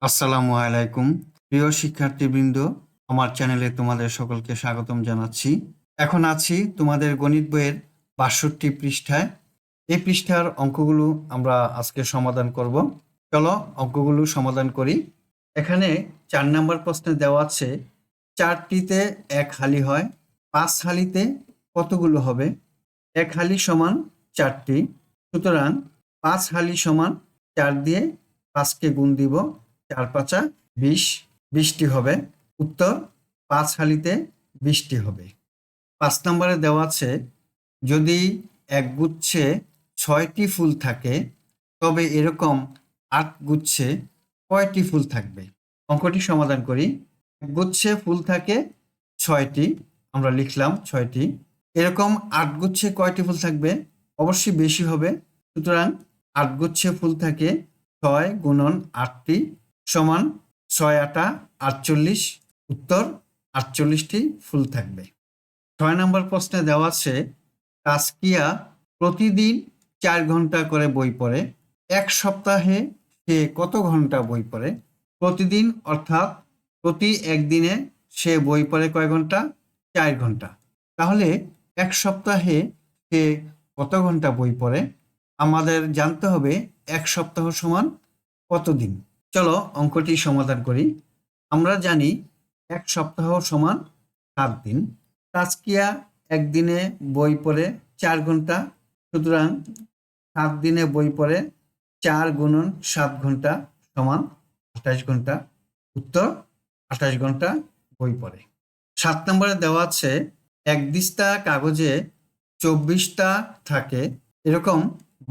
আসসালামু আলাইকুম প্রিয় শিক্ষার্থীবৃন্দ, আমার চ্যানেলে তোমাদের সকলকে স্বাগতম জানাচ্ছি। এখন আছি তোমাদের গণিত বইয়ের ৬২ পৃষ্ঠায়। এই পৃষ্ঠার অঙ্কগুলো আমরা আজকে সমাধান করব। চলো অঙ্কগুলো সমাধান করি। এখানে ৪ নম্বর প্রশ্নে দেওয়া আছে ৪টিতে ১ হালি হয়, ৫ হালিতে কতগুলো হবে? ১ হালি সমান ৪টি, সুতরাং ৫ হালি সমান ৪ দিয়ে ৫কে গুণ দিব, ৪ ৫ ২০, ২০টি হবে। উত্তর ৫ হালিতে ২০টি হবে। ৫ নম্বরে দেওয়া আছে যদি এক গুচ্ছে ৬টি ফুল থাকে তবে এরকম ৮ গুচ্ছে কয়টি ফুল থাকবে? অঙ্কটি সমাধান করি। এক গুচ্ছে ফুল থাকে ৬টি, আমরা লিখলাম ৬টি। এরকম ৮ গুচ্ছে কয়টি ফুল থাকবে? অবশ্যই বেশি হবে, সুতরাং ৮ গুচ্ছে ফুল থাকে ৬ গুণন ৮টি সমান ৬ ৮ ৪৮। উত্তর ৪৮টি ফুল থাকবে। ৬ নম্বর প্রশ্নে দেওয়া আছে তাসকিয়া প্রতিদিন ৪ ঘন্টা করে বই পড়ে, এক সপ্তাহে সে কত ঘন্টা বই পড়ে? প্রতিদিন অর্থাৎ প্রতি একদিনে সে বই পড়ে কয় ঘন্টা? ৪ ঘন্টা। তাহলে এক সপ্তাহে সে কত ঘন্টা বই পড়ে? আমাদের জানতে হবে এক সপ্তাহ সমান কত দিন। চলো অঙ্কটি সমাধান করি। আমরা জানি এক সপ্তাহ সমান ৭ দিন। তাসকিয়া একদিনে বই পড়ে ৪ ঘন্টা, সুতরাং ৭ দিনে বই পড়ে ৪ গুণন ৭ ঘন্টা সমান ২৮ ঘন্টা। উত্তর ২৮ ঘন্টা বই পড়ে। ৭ নম্বরে দেওয়া আছে এক দিস্তা কাগজে ২৪টা থাকে, এরকম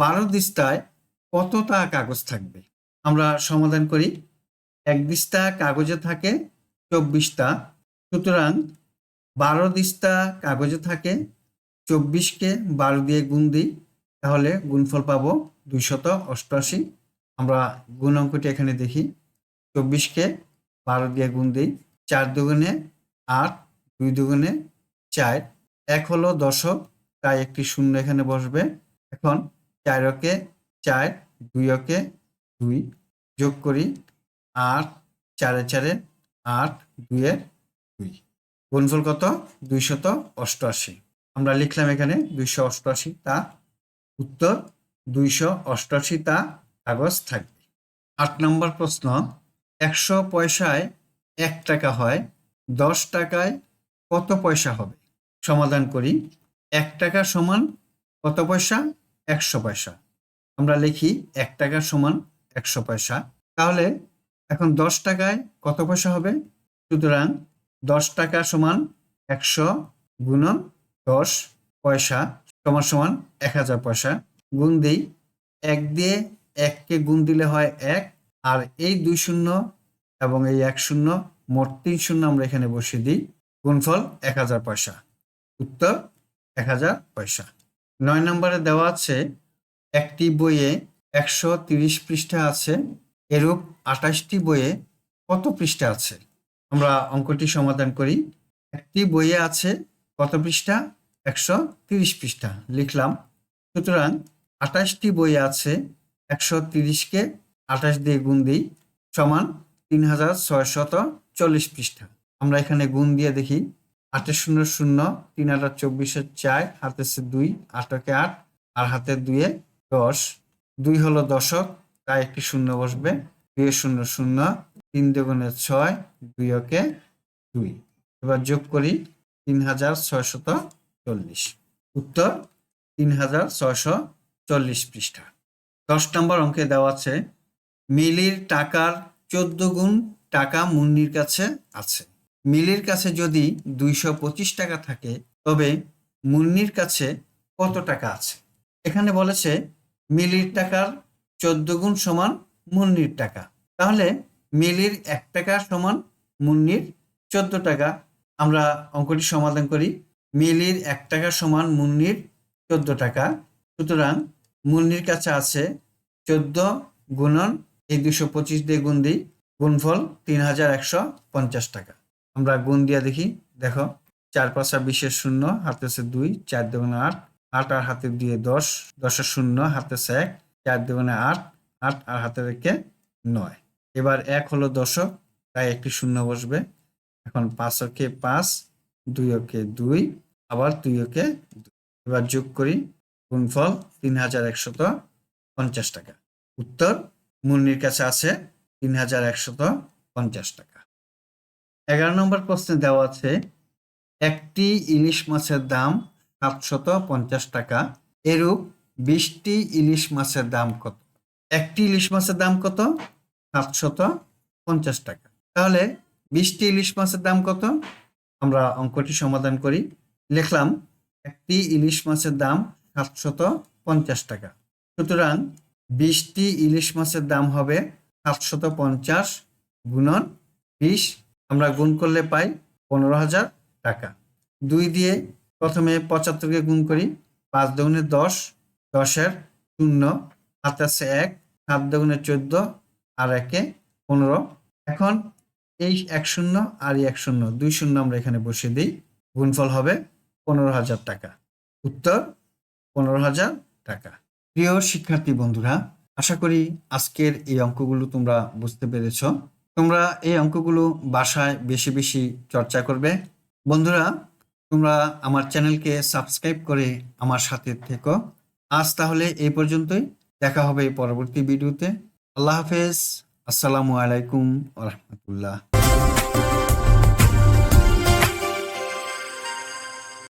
১২ দিস্তায় কতটা কাগজ থাকবে? আমরা সমাধান করি। এক দিস্তা কাগজে থাকে ২৪টা, সুতরাং ১২ দিস্তা কাগজে থাকে, ২৪কে ১২ দিয়ে গুণ দিই, তাহলে গুণফল পাবো ২৮৮। আমরা গুণ অঙ্কটি এখানে দেখি। ২৪কে ১২ দিয়ে গুণ দিই, ৪ দুগুণে ৮, ২ দুগুণে ৪, ১ হলো দশক, তাই একটি শূন্য এখানে বসবে। এখন ৪ অকে ৪, ২ অকে ২, যোগ করি ৮, ৪ ৪ ৮, ২ ২। গুণফল কত? ২৮৮। আমরা লিখলাম এখানে ২৮৮ তা। উত্তর ২৮৮ তা কাগজ থাকবে। ৮ নম্বর প্রশ্ন ১০০ পয়সায় ১ টাকা হয়, ১০ টাকায় কত পয়সা হবে? সমাধান করি। ১ টাকা সমান কত পয়সা? ১০০ পয়সা। আমরা লিখি ১ টাকা সমান ১০০ পয়সা। তাহলে এখন ১০ টাকায় কত পয়সা হবে? সুতরাং ১০ টাকা সমান ১০০ গুণন ১০ পয়সা সমান সমান ১০০০ পয়সা। গুণ দিই, ১ দিয়ে ১কে গুণ দিলে হয় ১, আর এই ২ শূন্য এবং এই ১ শূন্য, মোট ৩ শূন্য আমরা এখানে বসিয়ে দিই। গুণফল ১০০০ পয়সা। উত্তর ১০০০ পয়সা। ৯ নম্বরে দেওয়া আছে একটি বইয়ে ১৩০ পৃষ্ঠা আছে, এরূপ ২৮টি বইয়ে কত পৃষ্ঠা আছে? আমরা অঙ্কটি সমাধান করি। একটি বইয়ে আছে কত পৃষ্ঠা? ১৩০ পৃষ্ঠা লিখলাম। সুতরাং ২৮টি বই আছে, ১৩০কে ২৮ দিয়ে গুণ দিই, সমান ৩৬৪০ পৃষ্ঠা। আমরা এখানে গুণ দিয়ে দেখি। ৮ শূন্য শূন্য, ৩ ৮ ২৪, ৪ হাতে ২, ৮ কে ৮, আর হাতে ২ ১০। ২ হলো দশক, তাই একটি শূন্য বসবে। ২ শূন্য শূন্য, ৩ দুগুণে ৬, ২ অকে ২। এবার যোগ করি ৩৬৪০। উত্তর ৩৬৪০ পৃষ্ঠা। ১০ নম্বর অঙ্কে দেওয়া আছে মিলির টাকার ১৪ গুণ টাকা মুন্নির কাছে আছে। মিলির কাছে যদি ২২৫ টাকা থাকে তবে মুন্নির কাছে কত টাকা আছে? এখানে বলেছে মিলির টাকার ১৪ গুণ সমান মুন্নির টাকা। তাহলে মিলির ১ টাকা সমান মুন্নির ১৪ টাকা। আমরা অঙ্কটি সমাধান করি। মিলির ১ টাকা সমান মুন্নির ১৪ টাকা, সুতরাং মুন্নির কাছে আছে ১৪ গুণন এই ২২৫ দিয়ে গুণ দিই, গুণফল ৩১৫০ টাকা। আমরা গুণ দিয়ে দেখি। দেখো ৪ ৫ ২০ শূন্য, হাতে আছে ২, ৪ দুগুণে ৮, ৮ আর হাতে ২ ১০, ১০ শূন্য, হাতে আছে ১, ৪ দুগুণে ৮, ৮ আর হাতে রেখে ৯। এবার ১ হলো দশক, তাই একটি শূন্য বসবে। এখন ৫ অকে ৫, ২ অকে ২, আবার ২ অকে ২। এবার যোগ করি, গুণফল ৩,১৫০ টাকা। উত্তর মুন্নির কাছে আছে ৩,১৫০ টাকা। ১১ নম্বর প্রশ্নে দেওয়া আছে একটি ইলিশ মাছের দাম ৭৫০ টাকা, এরূপ ২০টি ইলিশ মাছের দাম কত? একটি ইলিশ মাছের দাম কত? ৭৫০ টাকা। তাহলে ২০টি ইলিশ মাছের দাম কত? আমরা অঙ্কটি সমাধান করি। লিখলাম একটি ইলিশ মাছের দাম ৭৫০ টাকা। সুতরাং ২০টি ইলিশ মাছের দাম হবে ৭৫০ গুণন ২০। আমরা গুণ করলে পাই ১৫,০০০ টাকা। ২ দিয়ে প্রথমে ৭৫কে গুণ করি। ৫ দুগুণে ১০, ১০-এর ০, হাতে আছে ১, ৭ দুগুণে ১৪, আর ১-এ ১৫। এখন এই ১ শূন্য আর এই ১ শূন্য, ২ শূন্য আমরা এখানে বসিয়ে দিই। গুণফল হবে ১৫,০০০ টাকা। উত্তর ১৫,০০০ টাকা। প্রিয় শিক্ষার্থী বন্ধুরা, আশা করি আজকের এই অঙ্কগুলো তোমরা বুঝতে পেরেছ। তোমরা এই অঙ্কগুলো বাসায় বেশি বেশি চর্চা করবে। বন্ধুরা, তোমরা আমার চ্যানেলকে সাবস্ক্রাইব করে আমার সাথে থেকো। আজ তাহলে এই পর্যন্তই, দেখা হবে পরবর্তী ভিডিওতে। আল্লাহ হাফেজ। আসসালামু আলাইকুম ওয়া রাহমাতুল্লাহ।